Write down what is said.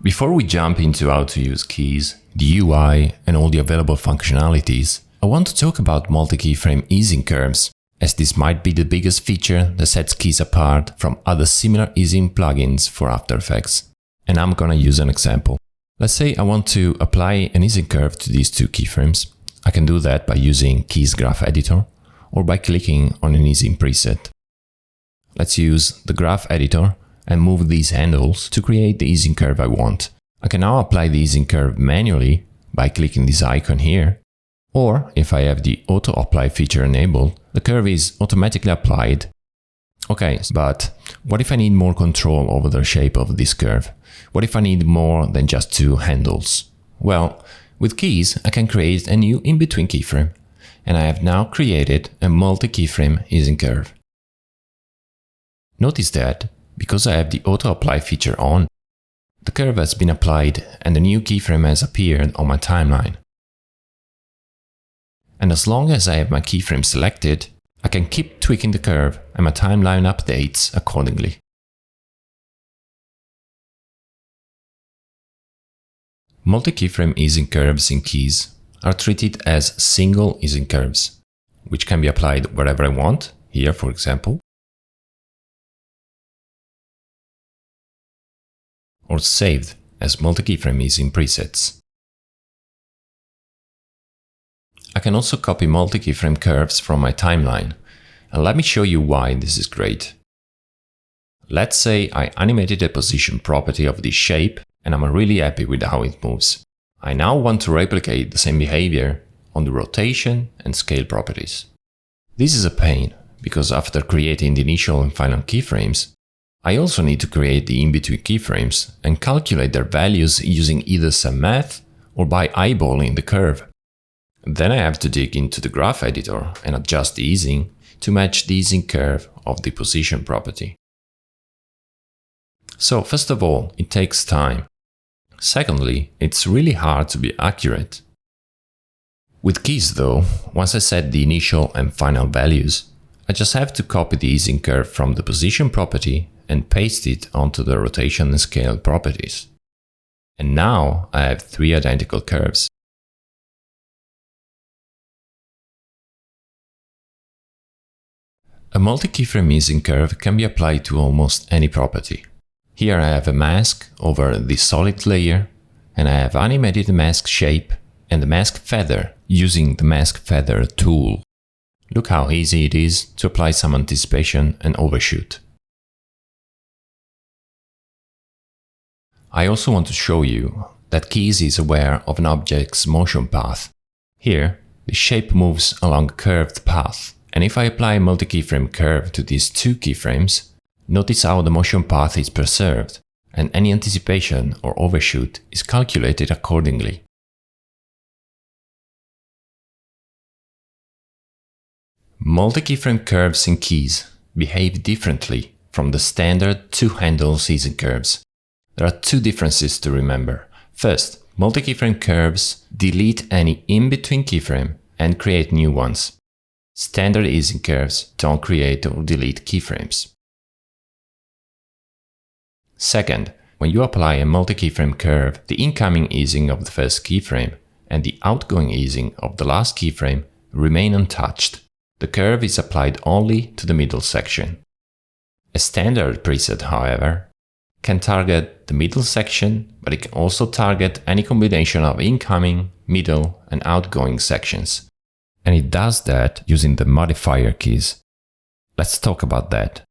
Before we jump into how to use Kease, the UI and all the available functionalities, I want to talk about multi-keyframe easing curves, as this might be the biggest feature that sets Kease apart from other similar easing plugins for After Effects. And I'm gonna use an example. Let's say I want to apply an easing curve to these two keyframes. I can do that by using Kease Graph Editor or by clicking on an easing preset. Let's use the Graph Editor and move these handles to create the easing curve I want. I can now apply the easing curve manually by clicking this icon here, or if I have the Auto Apply feature enabled, the curve is automatically applied. Okay, but what if I need more control over the shape of this curve? What if I need more than just two handles? Well, with Kease, I can create a new in-between keyframe, and I have now created a multi-keyframe easing curve. Notice that, because I have the Auto Apply feature on, the curve has been applied and the new keyframe has appeared on my timeline. And as long as I have my keyframe selected, I can keep tweaking the curve and my timeline updates accordingly. Multi-keyframe easing curves in Kease are treated as single easing curves, which can be applied wherever I want, here for example, or saved as multi-keyframe easing presets. I can also copy multi-keyframe curves from my timeline, and let me show you why this is great. Let's say I animated a position property of this shape and I'm really happy with how it moves. I now want to replicate the same behavior on the rotation and scale properties. This is a pain, because after creating the initial and final keyframes, I also need to create the in-between keyframes and calculate their values using either some math or by eyeballing the curve. Then I have to dig into the graph editor and adjust the easing to match the easing curve of the position property. So first of all, it takes time. Secondly, it's really hard to be accurate. With Kease though, once I set the initial and final values, I just have to copy the easing curve from the position property and paste it onto the rotation and scale properties. And now I have three identical curves. A multi-keyframe easing curve can be applied to almost any property. Here I have a mask over the solid layer, and I have animated the mask shape and the mask feather using the mask feather tool. Look how easy it is to apply some anticipation and overshoot. I also want to show you that Kease is aware of an object's motion path. Here, the shape moves along a curved path, and if I apply a multi-keyframe curve to these two keyframes, notice how the motion path is preserved, and any anticipation or overshoot is calculated accordingly. Multi-keyframe curves in Kease behave differently from the standard two-handle easing curves. There are two differences to remember. First, multi-keyframe curves delete any in-between keyframe and create new ones. Standard easing curves don't create or delete keyframes. Second, when you apply a multi-keyframe curve, the incoming easing of the first keyframe and the outgoing easing of the last keyframe remain untouched. The curve is applied only to the middle section. A standard preset, however, can target the middle section, but it can also target any combination of incoming, middle, and outgoing sections. And it does that using the modifier keys. Let's talk about that.